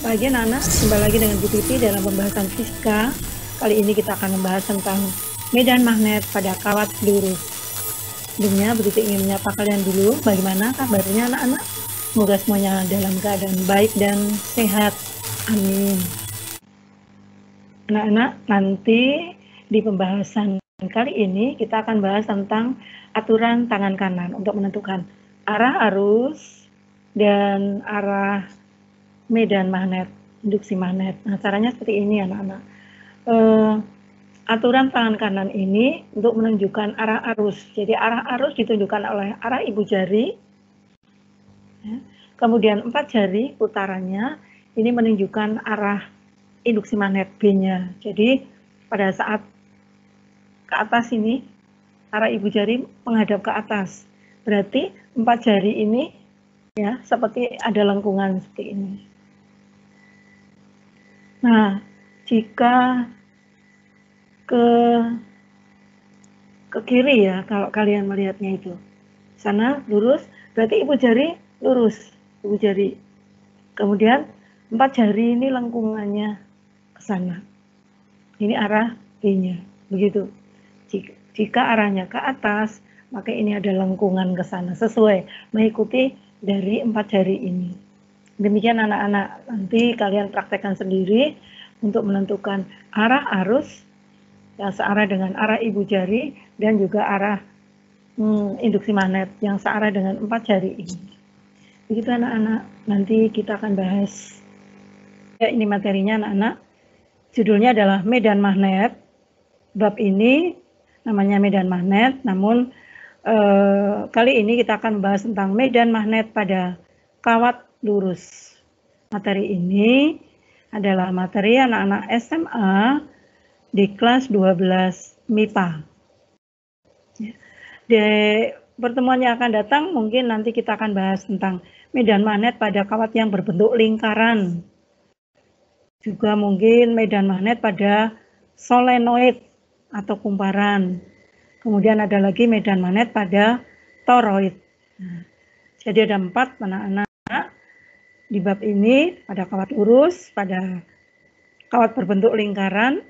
Pagi anak-anak, kembali lagi dengan Bu Titi dalam pembahasan fisika. Kali ini kita akan membahas tentang medan magnet pada kawat lurus. Sebelumnya Bu Titi ingin menyapa kalian dulu. Bagaimana kabarnya anak-anak? Semoga semuanya dalam keadaan baik dan sehat. Amin. Anak-anak, nanti di pembahasan kali ini kita akan bahas tentang aturan tangan kanan untuk menentukan arah arus dan arah medan magnet, induksi magnet. Nah, caranya seperti ini anak-anak. Aturan tangan kanan ini untuk menunjukkan arah arus. Jadi arah arus ditunjukkan oleh arah ibu jari. Kemudian 4 jari putarannya ini menunjukkan arah induksi magnet B-nya. Jadi pada saat ke atas ini arah ibu jari menghadap ke atas. Berarti 4 jari ini ya seperti ada lengkungan seperti ini. Nah, jika ke kiri ya, kalau kalian melihatnya itu, sana lurus, berarti ibu jari lurus, ibu jari. Kemudian 4 jari ini lengkungannya ke sana. Ini arah B-nya, begitu. Jika arahnya ke atas, maka ini ada lengkungan ke sana, sesuai mengikuti dari 4 jari ini. Demikian anak-anak, nanti kalian praktekkan sendiri untuk menentukan arah arus yang searah dengan arah ibu jari dan juga arah induksi magnet yang searah dengan 4 jari ini. Begitu anak-anak, nanti kita akan bahas. Ya, ini materinya anak-anak. Judulnya adalah medan magnet. Bab ini namanya medan magnet, namun kali ini kita akan membahas tentang medan magnet pada kawat lurus. Materi ini adalah materi anak-anak SMA di kelas 12 MIPA. Di pertemuan yang akan datang mungkin nanti kita akan bahas tentang medan magnet pada kawat yang berbentuk lingkaran. Juga mungkin medan magnet pada solenoid atau kumparan. Kemudian ada lagi medan magnet pada toroid. Nah, jadi ada 4 anak-anak di bab ini, pada kawat lurus, pada kawat berbentuk lingkaran,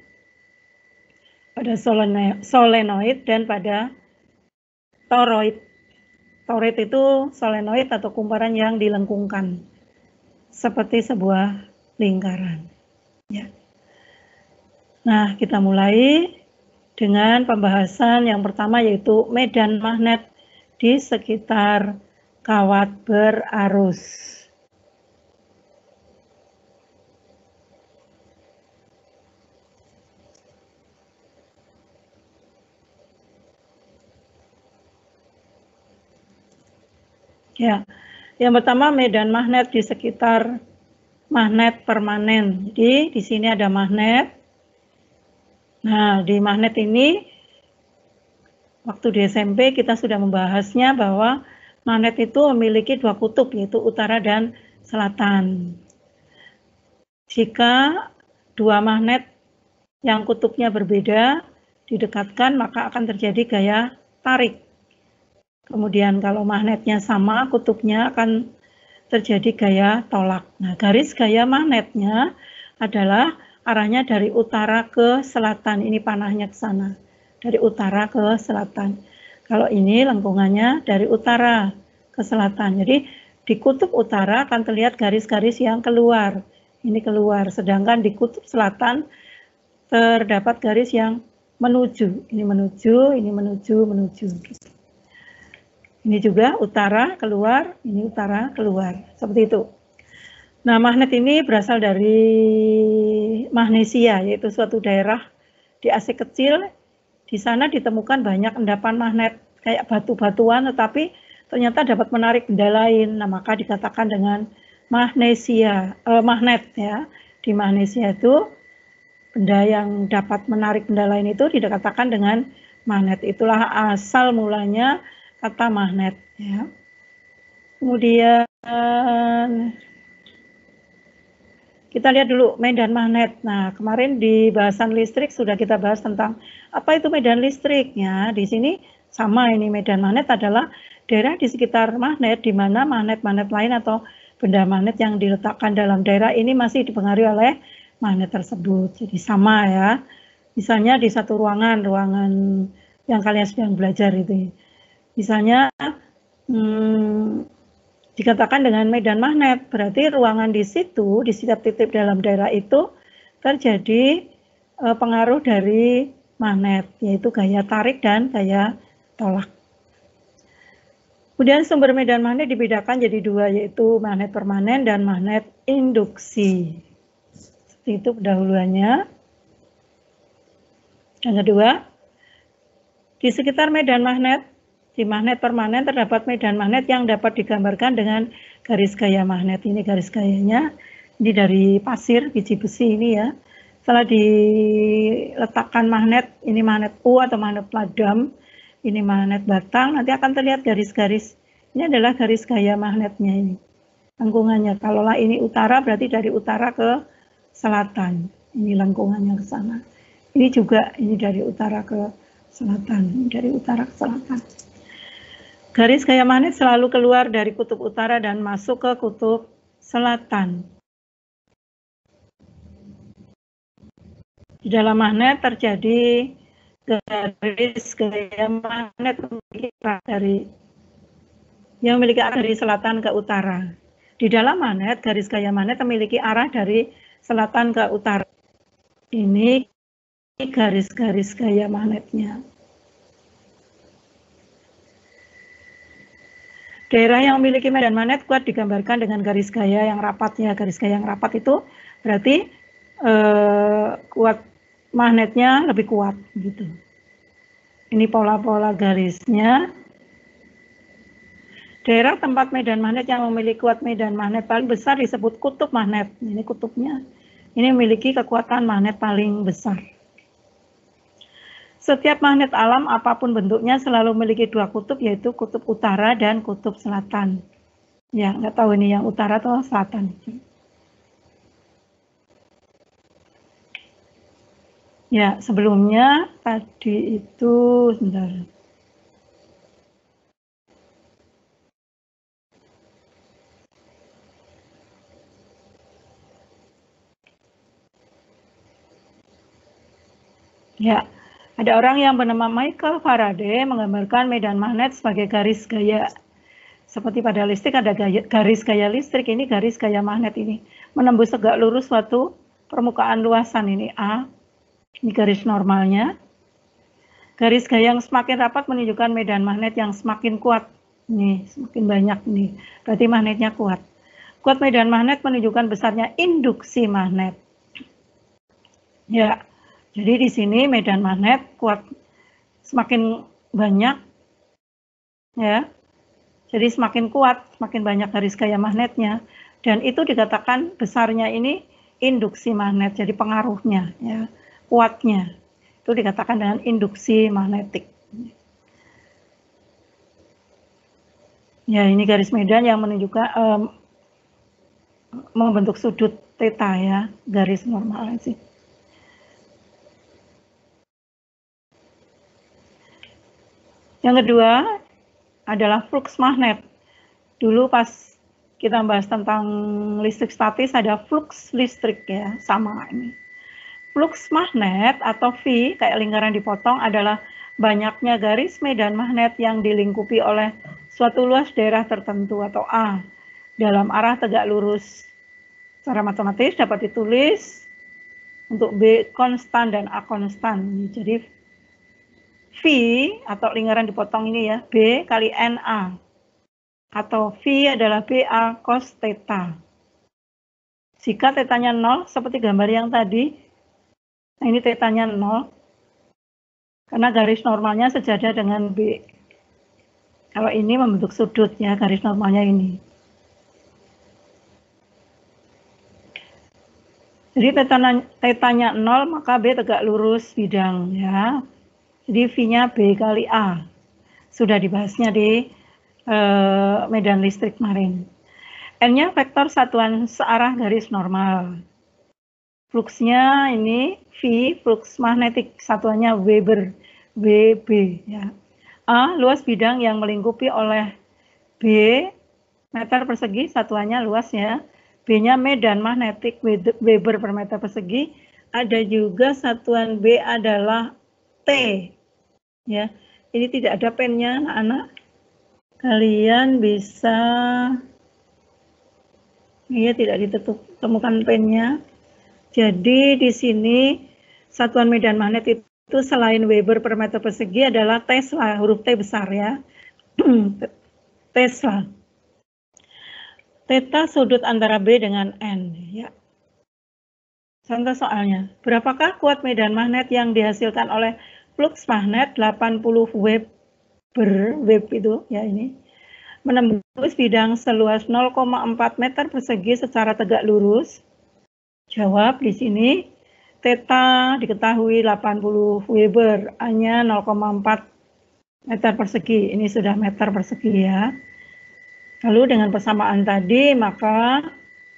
pada solenoid, dan pada toroid. Toroid itu solenoid atau kumparan yang dilengkungkan, seperti sebuah lingkaran. Ya. Nah, kita mulai dengan pembahasan yang pertama, yaitu medan magnet di sekitar kawat berarus. Ya, yang pertama medan magnet di sekitar magnet permanen. Jadi di sini ada magnet. Nah, di magnet ini waktu di SMP kita sudah membahasnya bahwa magnet itu memiliki 2 kutub, yaitu utara dan selatan. Jika 2 magnet yang kutubnya berbeda didekatkan, maka akan terjadi gaya tarik. Kemudian kalau magnetnya sama, kutubnya akan terjadi gaya tolak. Nah, garis gaya magnetnya adalah arahnya dari utara ke selatan. Ini panahnya ke sana, dari utara ke selatan. Kalau ini lengkungannya dari utara ke selatan. Jadi di kutub utara akan terlihat garis-garis yang keluar. Ini keluar, sedangkan di kutub selatan terdapat garis yang menuju. Ini menuju, ini menuju, menuju. Ini juga utara keluar, ini utara keluar, seperti itu. Nah, magnet ini berasal dari magnesia, yaitu suatu daerah di Asia kecil. Di sana ditemukan banyak endapan magnet, kayak batu-batuan, tetapi ternyata dapat menarik benda lain. Nah, maka dikatakan dengan magnesia, magnet ya. Di magnesia itu benda yang dapat menarik benda lain itu dikatakan dengan magnet. Itulah asal mulanya kata magnet ya. Kemudian kita lihat dulu medan magnet. Nah, kemarin di bahasan listrik sudah kita bahas tentang apa itu medan listrik ya. Di sini sama, ini medan magnet adalah daerah di sekitar magnet di mana magnet-magnet lain atau benda magnet yang diletakkan dalam daerah ini masih dipengaruhi oleh magnet tersebut. Jadi sama ya. Misalnya di satu ruangan yang kalian sedang belajar itu. Misalnya dikatakan dengan medan magnet, berarti ruangan di situ, di setiap titik dalam daerah itu terjadi pengaruh dari magnet, yaitu gaya tarik dan gaya tolak. Kemudian sumber medan magnet dibedakan jadi dua, yaitu magnet permanen dan magnet induksi. Seperti itu pendahuluannya. Yang kedua, di sekitar medan magnet, di magnet permanen terdapat medan magnet yang dapat digambarkan dengan garis gaya magnet. Ini garis gayanya, ini dari pasir, biji besi ini ya. Setelah diletakkan magnet, ini magnet U atau magnet padam, ini magnet batang, nanti akan terlihat garis-garis. Ini adalah garis gaya magnetnya ini, lengkungannya. Kalau ini utara, berarti dari utara ke selatan. Ini lengkungannya ke sana. Ini juga, ini dari utara ke selatan, dari utara ke selatan. Garis gaya magnet selalu keluar dari kutub utara dan masuk ke kutub selatan. Di dalam magnet terjadi garis gaya magnet yang memiliki arah dari selatan ke utara. Di dalam magnet, garis gaya magnet memiliki arah dari selatan ke utara. Ini garis-garis gaya magnetnya. Daerah yang memiliki medan magnet kuat digambarkan dengan garis gaya yang rapat ya. Garis gaya yang rapat itu berarti kuat magnetnya lebih kuat gitu. Ini pola-pola garisnya. Daerah tempat medan magnet yang memiliki kuat medan magnet paling besar disebut kutub magnet. Ini kutubnya. Ini memiliki kekuatan magnet paling besar. Setiap magnet alam apapun bentuknya selalu memiliki dua kutub, yaitu kutub utara dan kutub selatan. Ya, nggak tahu ini yang utara atau selatan. Ya, sebelumnya tadi itu, sebentar. Ya, ada orang yang bernama Michael Faraday menggambarkan medan magnet sebagai garis gaya. Seperti pada listrik ada garis gaya listrik, ini garis gaya magnet ini. Menembus tegak lurus suatu permukaan luasan, ini A. Ini garis normalnya. Garis gaya yang semakin rapat menunjukkan medan magnet yang semakin kuat. Nih, semakin banyak nih. Berarti magnetnya kuat. Kuat medan magnet menunjukkan besarnya induksi magnet. Ya, jadi di sini medan magnet kuat semakin banyak. Ya. Jadi semakin kuat, semakin banyak garis gaya magnetnya. Dan itu dikatakan besarnya ini induksi magnet, jadi pengaruhnya, ya, kuatnya. Itu dikatakan dengan induksi magnetik. Ya, ini garis medan yang menunjukkan membentuk sudut theta ya, garis normal sih. Yang kedua adalah flux magnet. Dulu pas kita bahas tentang listrik statis ada flux listrik ya, sama ini. Flux magnet atau V, kayak lingkaran dipotong, adalah banyaknya garis medan magnet yang dilingkupi oleh suatu luas daerah tertentu atau A dalam arah tegak lurus. Secara matematis dapat ditulis untuk B konstan dan A konstan. Jadi V atau lingkaran dipotong ini ya, B kali NA. Atau V adalah BA cos theta. Jika tetanya 0, seperti gambar yang tadi, nah ini tetanya 0, karena garis normalnya sejajar dengan B. Kalau ini membentuk sudut ya, garis normalnya ini. Jadi tetanya 0, maka B tegak lurus bidang ya. Jadi V-nya B kali A. Sudah dibahasnya di medan listrik kemarin. N-nya vektor satuan searah garis normal. Fluxnya ini V, flux magnetik, satuannya Weber, WB. Ya. A, luas bidang yang melingkupi oleh B meter persegi, satuannya luas ya. B-nya medan magnetik, Weber per meter persegi. Ada juga satuan B adalah T. Ya, ini tidak ada pennya, anak-anak. Kalian bisa, ya tidak ditemukan pennya. Jadi di sini satuan medan magnet itu selain Weber per meter persegi adalah Tesla, huruf T besar ya. Tesla. Theta sudut antara B dengan N ya. Contoh soalnya, berapakah kuat medan magnet yang dihasilkan oleh fluks magnet 80 Web itu ya ini menembus bidang seluas 0,4 meter persegi secara tegak lurus? Jawab di sini, theta diketahui 80 Weber, A-nya 0,4 meter persegi. Ini sudah meter persegi ya. Lalu dengan persamaan tadi, maka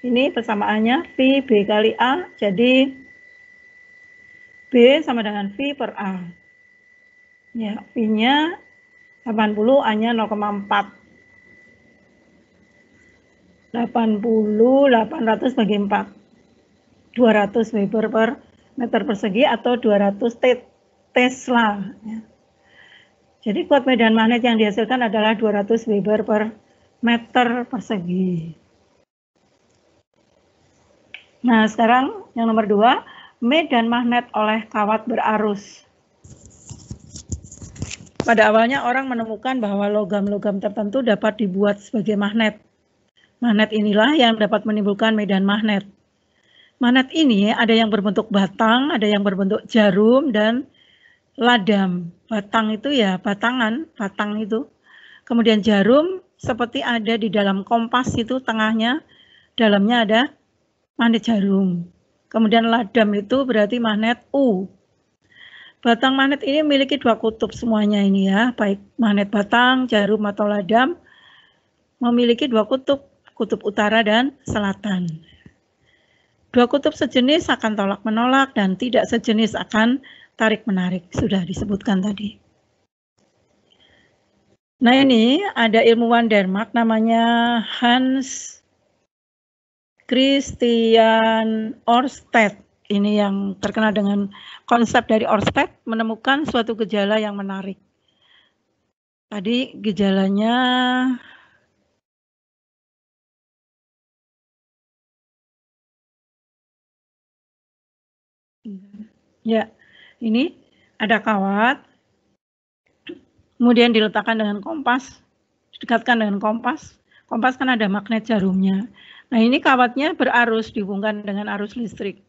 ini persamaannya V B kali A, jadi B sama dengan V per A. Ya, V-nya 80, A-nya 0,4. 80, 800 bagi 4. 200 Weber per meter persegi atau 200 Tesla. Ya. Jadi kuat medan magnet yang dihasilkan adalah 200 Weber per meter persegi. Nah, sekarang yang nomor 2, medan magnet oleh kawat berarus. Pada awalnya orang menemukan bahwa logam-logam tertentu dapat dibuat sebagai magnet. Magnet inilah yang dapat menimbulkan medan magnet. Magnet ini ada yang berbentuk batang, ada yang berbentuk jarum, dan ladam. Batang itu ya batangan, batang itu. Kemudian jarum seperti ada di dalam kompas itu, tengahnya, dalamnya ada magnet jarum. Kemudian ladam itu berarti magnet U. Batang magnet ini memiliki 2 kutub semuanya ini ya, baik magnet batang, jarum atau ladam memiliki 2 kutub, kutub utara dan selatan. 2 kutub sejenis akan tolak-menolak dan tidak sejenis akan tarik-menarik, sudah disebutkan tadi. Nah ini ada ilmuwan Denmark namanya Hans Christian Ørsted. Ini yang terkenal dengan konsep dari Ørsted, menemukan suatu gejala yang menarik. Tadi gejalanya ya, ini ada kawat, kemudian diletakkan dengan kompas, didekatkan dengan kompas. Kompas kan ada magnet jarumnya. Nah ini kawatnya berarus, dihubungkan dengan arus listrik.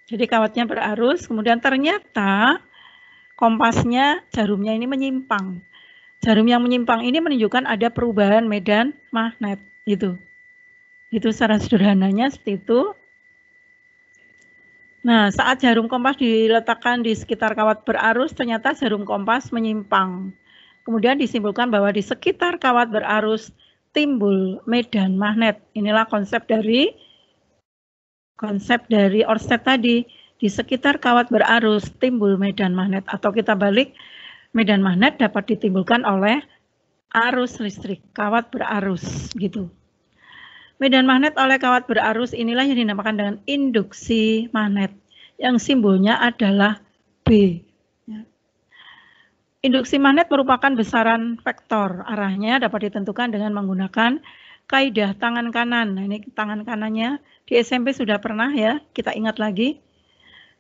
Jadi kawatnya berarus, kemudian ternyata kompasnya, jarumnya ini menyimpang. Jarum yang menyimpang ini menunjukkan ada perubahan medan magnet. Itu secara sederhananya seperti itu. Nah, saat jarum kompas diletakkan di sekitar kawat berarus, ternyata jarum kompas menyimpang. Kemudian disimpulkan bahwa di sekitar kawat berarus timbul medan magnet. Inilah konsep dari Ørsted tadi. Di sekitar kawat berarus timbul medan magnet, atau kita balik, medan magnet dapat ditimbulkan oleh arus listrik, kawat berarus gitu. Medan magnet oleh kawat berarus inilah yang dinamakan dengan induksi magnet, yang simbolnya adalah B. Induksi magnet merupakan besaran vektor, arahnya dapat ditentukan dengan menggunakan kaidah tangan kanan. Nah, ini tangan kanannya di SMP sudah pernah ya, kita ingat lagi.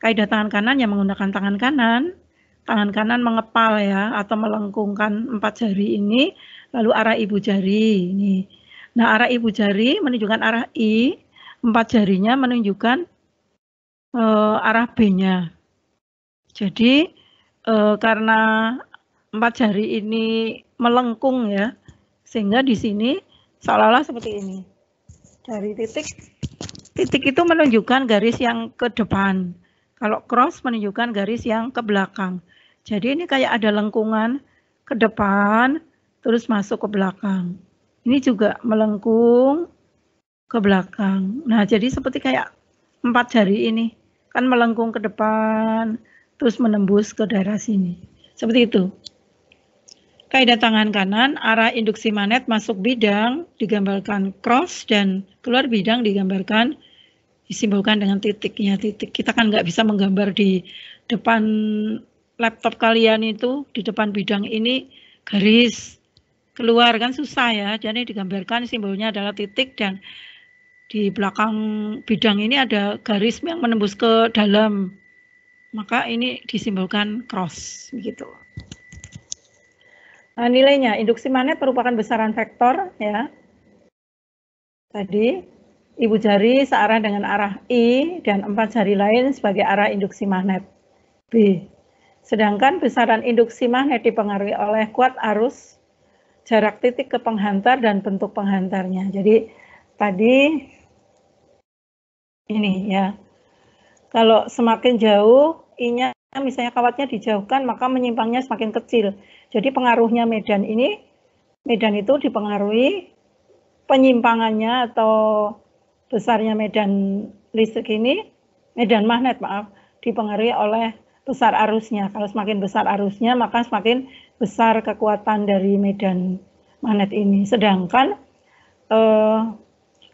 Kaidah tangan kanan yang menggunakan tangan kanan mengepal ya, atau melengkungkan 4 jari ini, lalu arah ibu jari ini. Nah, arah ibu jari menunjukkan arah I, 4 jarinya menunjukkan arah B-nya. Jadi karena 4 jari ini melengkung ya, sehingga di sini seolah-olah seperti ini. Dari titik itu menunjukkan garis yang ke depan. Kalau cross menunjukkan garis yang ke belakang. Jadi ini kayak ada lengkungan ke depan, terus masuk ke belakang. Ini juga melengkung ke belakang. Nah, jadi seperti kayak 4 jari ini. Kan melengkung ke depan, terus menembus ke daerah sini. Seperti itu. Kaidah tangan kanan, arah induksi magnet masuk bidang digambarkan cross dan keluar bidang digambarkan disimbolkan dengan titiknya titik. Kita kan nggak bisa menggambar di depan laptop kalian itu, di depan bidang ini garis keluar kan susah ya. Jadi digambarkan simbolnya adalah titik dan di belakang bidang ini ada garis yang menembus ke dalam. Maka ini disimbolkan cross begitu. Nah, nilainya induksi magnet merupakan besaran vektor ya. Tadi ibu jari searah dengan arah I dan 4 jari lain sebagai arah induksi magnet B. Sedangkan besaran induksi magnet dipengaruhi oleh kuat arus, jarak titik ke penghantar dan bentuk penghantarnya. Jadi tadi ini ya. Kalau semakin jauh I-nya misalnya kawatnya dijauhkan maka menyimpangnya semakin kecil. Jadi pengaruhnya medan ini, medan itu dipengaruhi penyimpangannya atau besarnya medan listrik ini, medan magnet maaf, dipengaruhi oleh besar arusnya. Kalau semakin besar arusnya maka semakin besar kekuatan dari medan magnet ini. Sedangkan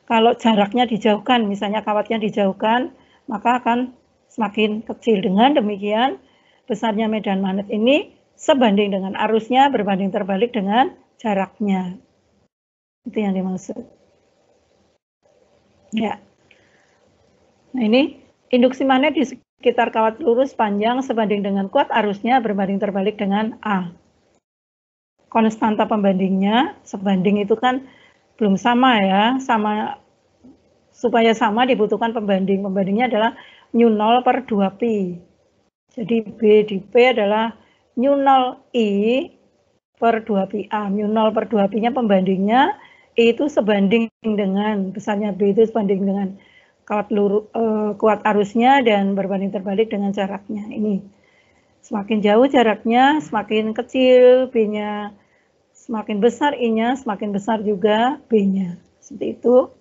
kalau jaraknya dijauhkan, misalnya kawatnya dijauhkan, maka akan semakin kecil. Dengan demikian besarnya medan magnet ini sebanding dengan arusnya berbanding terbalik dengan jaraknya. Itu yang dimaksud. Ya. Nah ini induksi magnet di sekitar kawat lurus panjang sebanding dengan kuat arusnya berbanding terbalik dengan A. Konstanta pembandingnya, sebanding itu kan belum sama ya, sama supaya sama dibutuhkan pembanding. Pembandingnya adalah μ0 per 2pi. Jadi B di P adalah μ0 I per 2pi A. μ0 per 2pi-nya pembandingnya, I itu sebanding dengan, besarnya B itu sebanding dengan kuat arusnya dan berbanding terbalik dengan jaraknya. Ini semakin jauh jaraknya, semakin kecil B-nya, semakin besar I-nya, semakin besar juga B-nya. Seperti itu.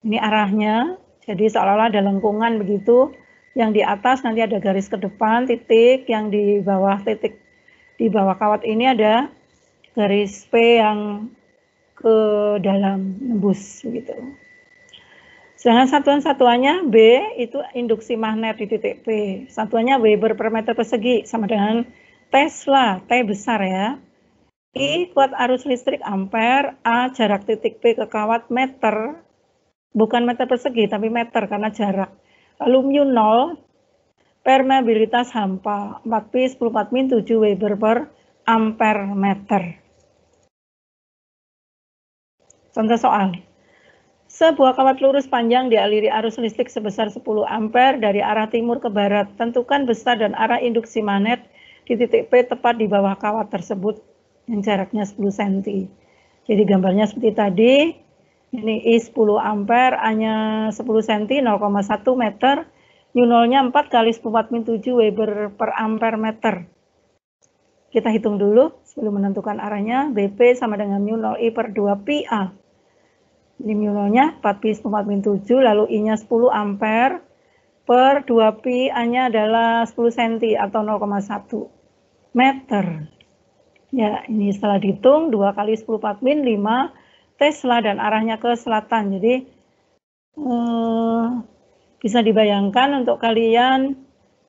Ini arahnya, jadi seolah-olah ada lengkungan begitu. Yang di atas nanti ada garis ke depan, titik, yang di bawah titik, di bawah kawat ini ada garis P yang ke dalam nembus begitu. Sedangkan satuan-satuannya B itu induksi magnet di titik P. Satuannya Weber per meter persegi sama dengan Tesla, T besar ya. I kuat arus listrik ampere, A jarak titik P ke kawat meter, bukan meter persegi tapi meter karena jarak. Lalu μ0 permeabilitas hampa 4pi 10 min 7 Weber per ampere meter. Contoh soal. Sebuah kawat lurus panjang dialiri arus listrik sebesar 10 ampere dari arah timur ke barat. Tentukan besar dan arah induksi magnet di titik P tepat di bawah kawat tersebut yang jaraknya 10 cm. Jadi gambarnya seperti tadi. Ini I 10 ampere, A-nya 10 cm, 0,1 meter. μ0-nya 4 kali 10 min 7 Weber per ampere meter. Kita hitung dulu sebelum menentukan arahnya. BP sama dengan μ0 I per 2pi A. Ini μ0-nya 4pi 10 min 7, lalu I-nya 10 ampere per 2pi A-nya adalah 10 cm atau 0,1 meter. Ya, ini setelah dihitung 2 kali 10 min 5 Tesla dan arahnya ke selatan. Jadi bisa dibayangkan untuk kalian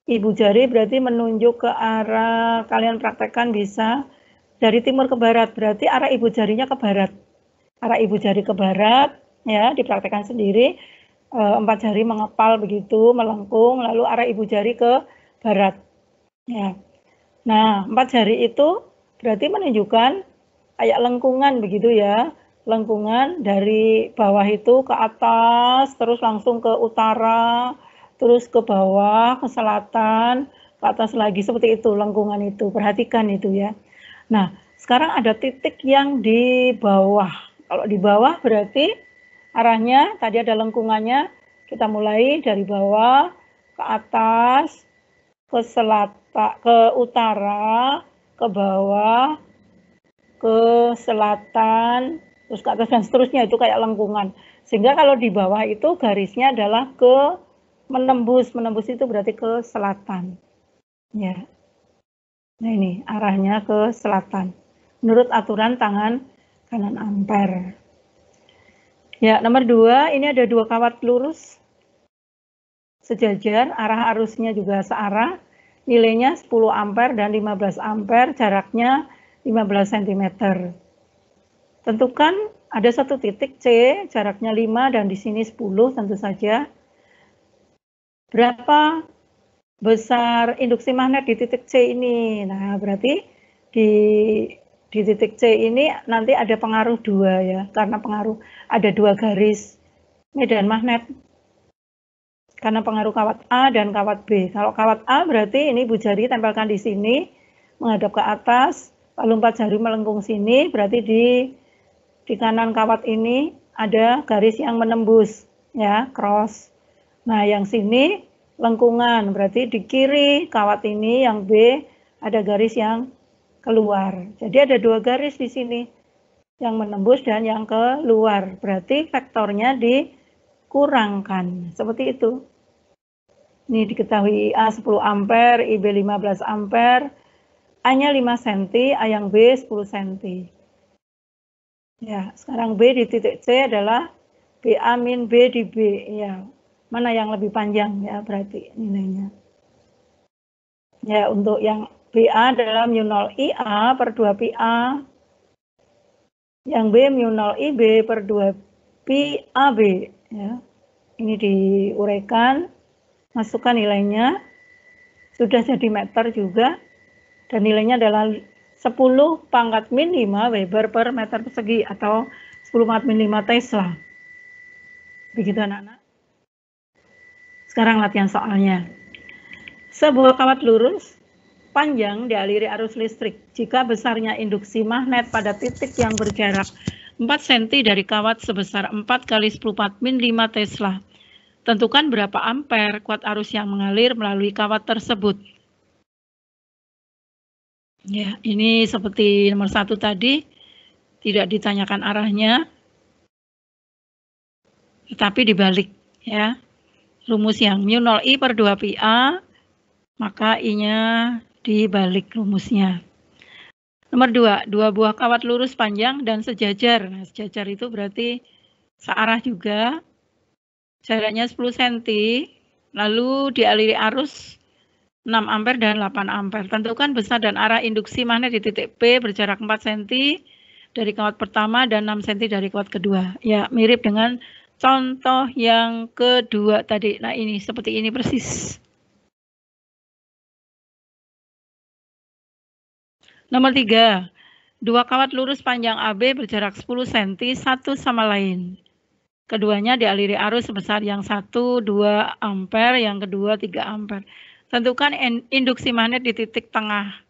ibu jari berarti menunjuk ke arah, kalian praktekkan bisa dari timur ke barat, berarti arah ibu jarinya ke barat. Arah ibu jari ke barat ya, dipraktekkan sendiri. 4 jari mengepal begitu, melengkung, lalu arah ibu jari ke barat. Ya. Nah, 4 jari itu berarti menunjukkan kayak lengkungan begitu ya. Lengkungan dari bawah itu ke atas, terus langsung ke utara, terus ke bawah, ke selatan, ke atas lagi, seperti itu lengkungan itu. Perhatikan itu ya. Nah, sekarang ada titik yang di bawah. Kalau di bawah berarti arahnya, tadi ada lengkungannya, kita mulai dari bawah, ke atas, ke selatan, ke utara, ke bawah, ke selatan, terus ke atas dan seterusnya, itu kayak lengkungan. Sehingga kalau di bawah itu garisnya adalah ke menembus itu berarti ke selatan. Ya. Nah ini arahnya ke selatan. Menurut aturan tangan kanan ampere. Ya, nomor 2, ini ada 2 kawat lurus sejajar, arah arusnya juga searah, nilainya 10 ampere dan 15 ampere, jaraknya 15 cm. Tentukan ada satu titik C, jaraknya 5 dan di sini 10 tentu saja. Berapa besar induksi magnet di titik C ini? Nah, berarti di titik C ini nanti ada pengaruh 2 ya, karena pengaruh ada 2 garis medan magnet. Karena pengaruh kawat A dan kawat B. Kalau kawat A berarti ini ibu jari tempelkan di sini, menghadap ke atas, lalu 4 jari melengkung sini, berarti di kanan kawat ini ada garis yang menembus, ya, cross. Nah, yang sini lengkungan, berarti di kiri kawat ini yang B ada garis yang keluar. Jadi ada 2 garis di sini, yang menembus dan yang keluar. Berarti vektornya dikurangkan, seperti itu. Ini diketahui A 10 ampere, IB 15 ampere, A-nya 5 cm, A yang B 10 cm. Ya, sekarang B di titik C adalah BA min B di B. Ya, mana yang lebih panjang ya berarti nilainya. Ya, untuk yang BA adalah mu 0 IA per 2 PA. Yang B mu 0 IB per 2 PAB. Ya. Ini diuraikan, masukkan nilainya, sudah jadi meter juga, dan nilainya adalah 10 pangkat min 5 Weber per meter persegi atau 10 pangkat min 5 Tesla. Begitu anak-anak. Sekarang latihan soalnya. Sebuah kawat lurus panjang dialiri arus listrik. Jika besarnya induksi magnet pada titik yang berjarak 4 cm dari kawat sebesar 4 kali 10 pangkat min 5 Tesla. Tentukan berapa ampere kuat arus yang mengalir melalui kawat tersebut. Ya, ini seperti nomor 1 tadi, tidak ditanyakan arahnya, tetapi dibalik ya. Rumus yang mu 0 I per 2 PA, maka I-nya dibalik rumusnya. Nomor 2, 2 buah kawat lurus panjang dan sejajar. Nah, sejajar itu berarti searah juga, jaraknya 10 cm, lalu dialiri arus 6 ampere dan 8 ampere. Tentukan besar dan arah induksi magnet di titik P berjarak 4 cm dari kawat pertama dan 6 cm dari kawat kedua. Ya, mirip dengan contoh yang kedua tadi. Nah, ini seperti ini persis. Nomor 3, 2 kawat lurus panjang AB berjarak 10 cm satu sama lain. Keduanya dialiri arus sebesar yang satu 2 ampere, yang kedua 3 ampere. Tentukan induksi magnet di titik tengah.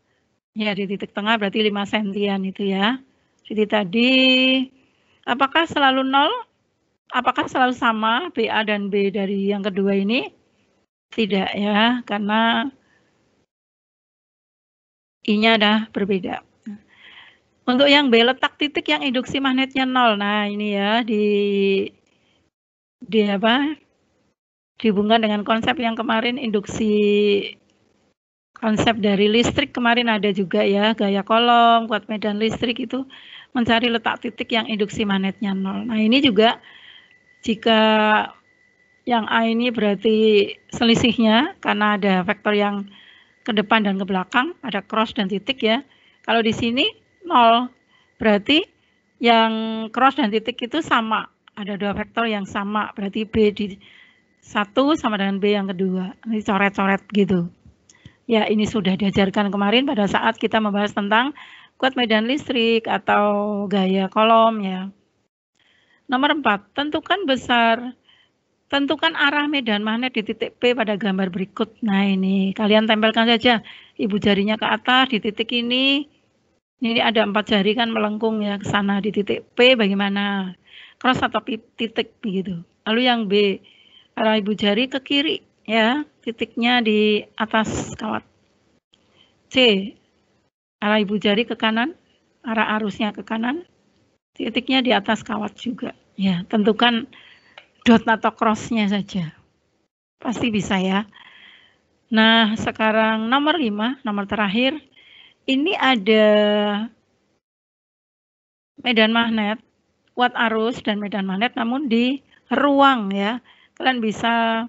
Ya, di titik tengah berarti 5 sentian itu ya. Jadi tadi, apakah selalu 0? Apakah selalu sama BA dan B dari yang kedua ini? Tidak ya, karena I-nya ada berbeda. Untuk yang B, letak titik yang induksi magnetnya 0. Nah, ini ya dihubungkan dengan konsep yang kemarin induksi, konsep dari listrik kemarin ada juga ya, gaya kolom, kuat medan listrik itu mencari letak titik yang induksi magnetnya 0. Nah, ini juga jika yang A ini berarti selisihnya karena ada vektor yang ke depan dan ke belakang, ada cross dan titik ya. Kalau di sini 0, berarti yang cross dan titik itu sama. Ada 2 vektor yang sama, berarti B di 1 sama dengan B yang kedua. Ini coret-coret gitu. Ya, ini sudah diajarkan kemarin pada saat kita membahas tentang kuat medan listrik atau gaya kolom ya. Nomor 4, tentukan arah medan magnet di titik P pada gambar berikut. Nah, ini kalian tempelkan saja ibu jarinya ke atas di titik ini. Ini ada 4 jari kan melengkung ya ke sana di titik P bagaimana? Cross atau titik begitu. Lalu yang B, arah ibu jari ke kiri ya, titiknya di atas kawat. C, arah ibu jari ke kanan, arah arusnya ke kanan, titiknya di atas kawat juga. Ya, tentukan dot atau cross-nya saja. Pasti bisa ya. Nah, sekarang nomor 5, nomor terakhir. ini ada medan magnet, kuat arus dan medan magnet, namun di ruang ya. Kalian bisa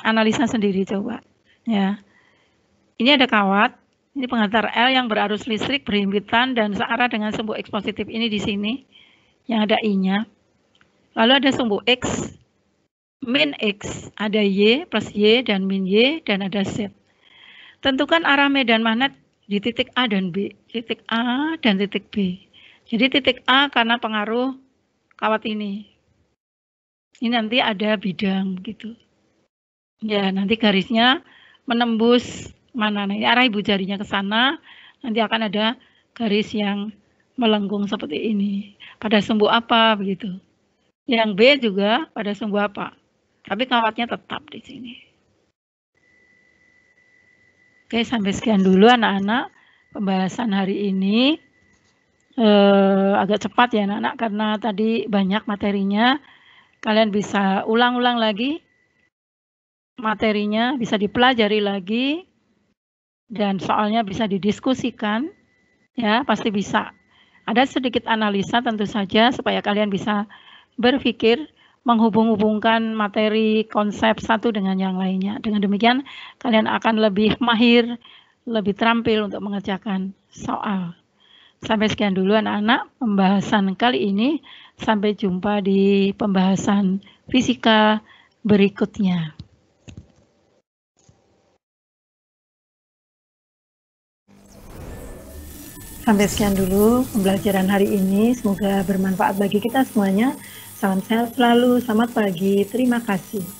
analisa sendiri coba ya. Ini ada kawat, ini pengantar L yang berarus listrik berhimpitan dan searah dengan sumbu X positif ini di sini, yang ada I-nya. Lalu ada sumbu X, min X, ada Y plus Y dan min Y, dan ada Z. Tentukan arah medan magnet di titik A dan B, titik A dan titik B. Jadi titik A karena pengaruh kawat ini. Ini nanti ada bidang gitu. Ya, nanti garisnya menembus mana nih, arah ibu jarinya ke sana, nanti akan ada garis yang melengkung seperti ini. Pada sumbu apa begitu. Yang B juga pada sumbu apa. Tapi kawatnya tetap di sini. Oke, sampai sekian dulu anak-anak pembahasan hari ini. Agak cepat ya anak-anak karena tadi banyak materinya. Kalian bisa ulang-ulang lagi materinya, bisa dipelajari lagi, dan soalnya bisa didiskusikan, ya pasti bisa. Ada sedikit analisa tentu saja supaya kalian bisa berpikir menghubung-hubungkan materi konsep satu dengan yang lainnya. Dengan demikian kalian akan lebih mahir, lebih terampil untuk mengerjakan soal. Sampai sekian dulu anak-anak pembahasan kali ini. Sampai jumpa di pembahasan fisika berikutnya. Sampai sekian dulu pembelajaran hari ini. Semoga bermanfaat bagi kita semuanya. Salam sehat selalu. Selamat pagi. Terima kasih.